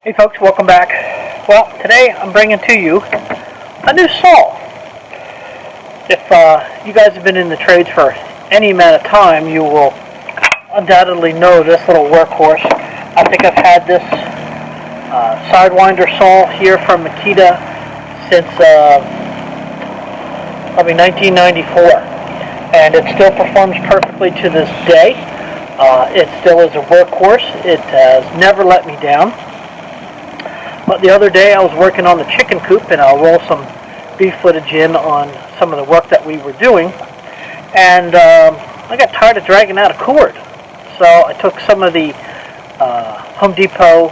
Hey folks, welcome back. Well, today I'm bringing to you a new saw. If you guys have been in the trades for any amount of time, you will undoubtedly know this little workhorse. I think I've had this Sidewinder saw here from Makita since probably 1994, and it still performs perfectly to this day. It still is a workhorse. It has never let me down. But the other day I was working on the chicken coop, and I'll roll some beef footage in on some of the work that we were doing, and I got tired of dragging out a cord. So I took some of the Home Depot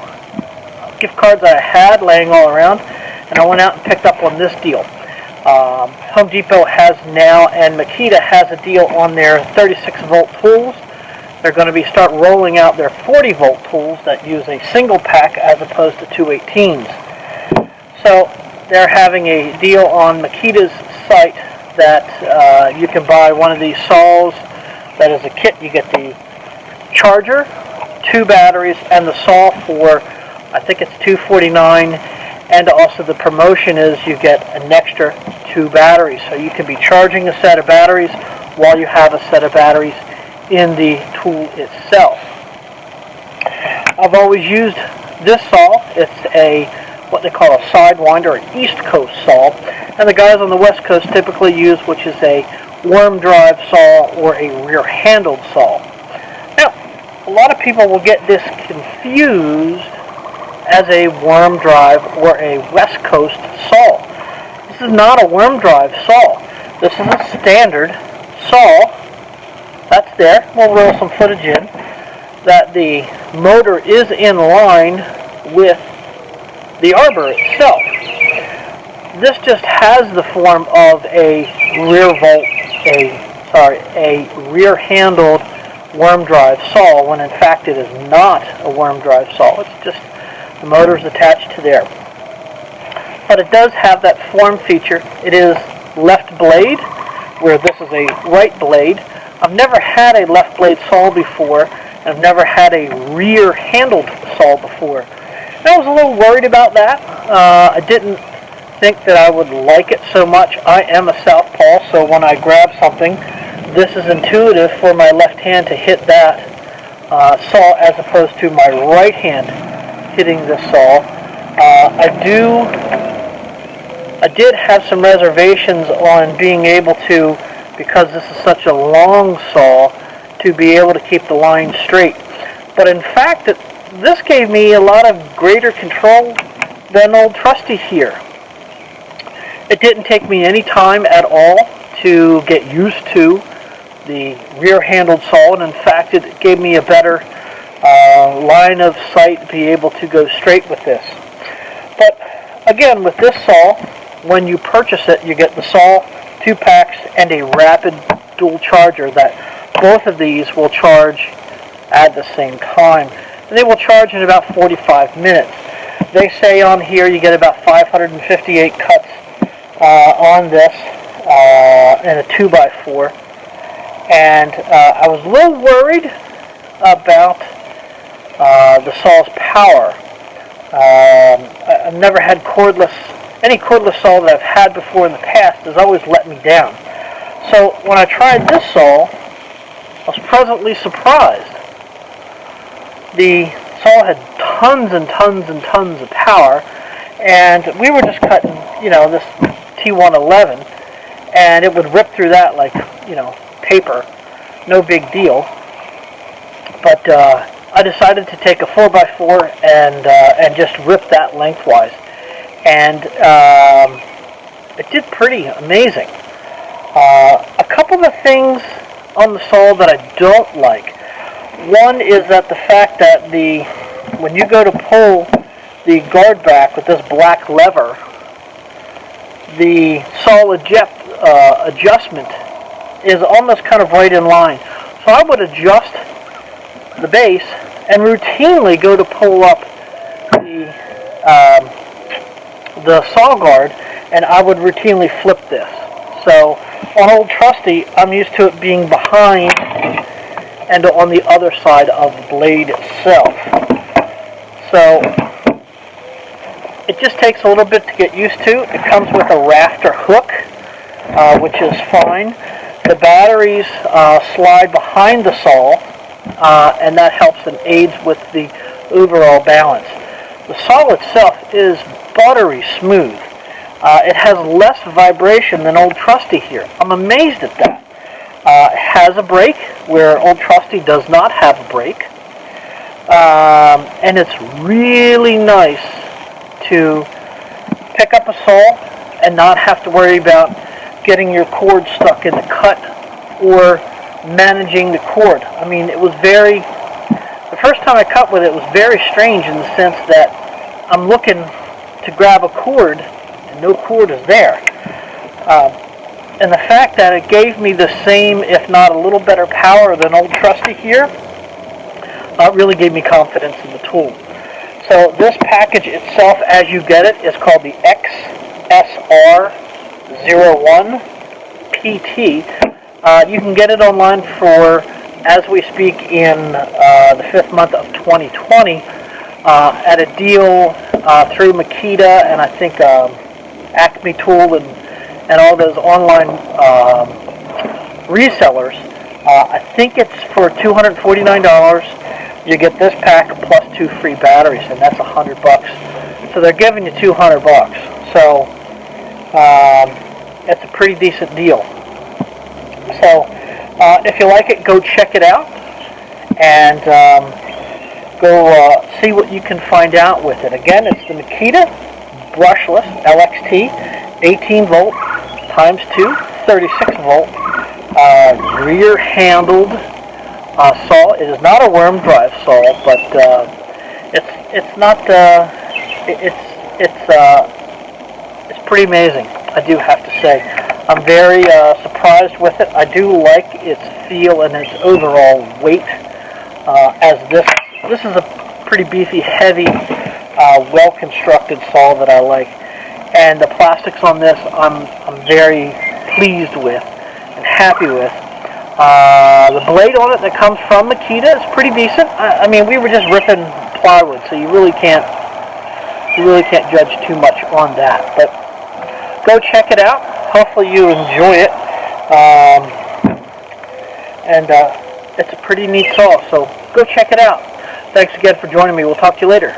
gift cards that I had laying all around, and I went out and picked up on this deal. Home Depot has now, and Makita has a deal on their 36 volt tools. They're going to start rolling out their 40 volt tools that use a single pack as opposed to 218s. So they're having a deal on Makita's site that you can buy one of these saws that is a kit. You get the charger, 2 batteries, and the saw for, I think it's $249, and also the promotion is you get an extra 2 batteries. So you can be charging a set of batteries while you have a set of batteries in the tool itself. I've always used this saw. It's what they call a Sidewinder, an East Coast saw, and the guys on the West Coast typically use, which is a worm drive saw or a rear-handled saw. Now, a lot of people will get this confused as a worm drive or a West Coast saw. This is not a worm drive saw. This is a standard saw. That's there. We'll roll some footage in that the motor is in line with the arbor itself. This just has the form of a rear-handled worm drive saw, when in fact it is not a worm drive saw. It's just the motor's attached to there. But it does have that form feature. It is left blade, where this is a right blade. I've never had a left blade saw before, and I've never had a rear-handled saw before. And I was a little worried about that. I didn't think that I would like it so much. I am a southpaw, so when I grab something, this is intuitive for my left hand to hit that saw as opposed to my right hand hitting this saw. I did have some reservations on being able to, because this is such a long saw, to be able to keep the line straight. But in fact, this gave me a lot of greater control than old Trusty here. It didn't take me any time at all to get used to the rear-handled saw, and in fact, it gave me a better line of sight to be able to go straight with this. But again, with this saw, when you purchase it, you get the saw, 2 packs, and a rapid dual charger that both of these will charge at the same time. And they will charge in about 45 minutes. They say on here you get about 558 cuts on this in a 2x4. And I was a little worried about the saw's power. I've never had any cordless saw that I've had before in the past has always let me down. So when I tried this saw, I was pleasantly surprised. The saw had tons and tons and tons of power, and we were just cutting, this T111, and it would rip through that like, paper. No big deal. But I decided to take a 4x4 and just rip that lengthwise. And it did pretty amazing. A couple of things on the saw that I don't like. One is that the fact that when you go to pull the guard back with this black lever, the saw adjustment is almost kind of right in line. So I would adjust the base and routinely go to pull up the saw guard, and I would routinely flip this. So on old Trusty, I'm used to it being behind and on the other side of the blade itself. So It just takes a little bit to get used to. It comes with a rafter hook, which is fine. The batteries slide behind the saw, and that helps and aids with the overall balance. The saw itself is buttery smooth. It has less vibration than Old Trusty here. I'm amazed at that. It has a brake where Old Trusty does not have a brake. And it's really nice to pick up a saw and not have to worry about getting your cord stuck in the cut or managing the cord. I mean, it was the first time I cut with it was very strange in the sense that I'm looking to grab a cord and no cord is there. And the fact that it gave me the same, if not a little better power than Old Trusty here, really gave me confidence in the tool. So this package itself, as you get it, is called the XSR01 PT. You can get it online for, as we speak, in the 5th month of 2020 at a deal through Makita and I think Acme Tool and all those online resellers. I think it's for $249. You get this pack plus 2 free batteries, and that's $100. So they're giving you $200. So it's a pretty decent deal. So if you like it, go check it out and go see what you can find out with it. Again, it's the Makita brushless LXT 18 volt times 2 36 volt rear handled saw. It is not a worm drive saw, but it's pretty amazing, I do have to say. I'm very surprised with it. I do like its feel and its overall weight, as this is a pretty beefy, heavy, well-constructed saw that I like. And the plastics on this I'm very pleased with and happy with. The blade on it that comes from Makita is pretty decent. I mean, we were just ripping plywood, so you really can't judge too much on that. But go check it out. Hopefully you enjoy it. And it's a pretty neat saw, so go check it out. Thanks again for joining me. We'll talk to you later.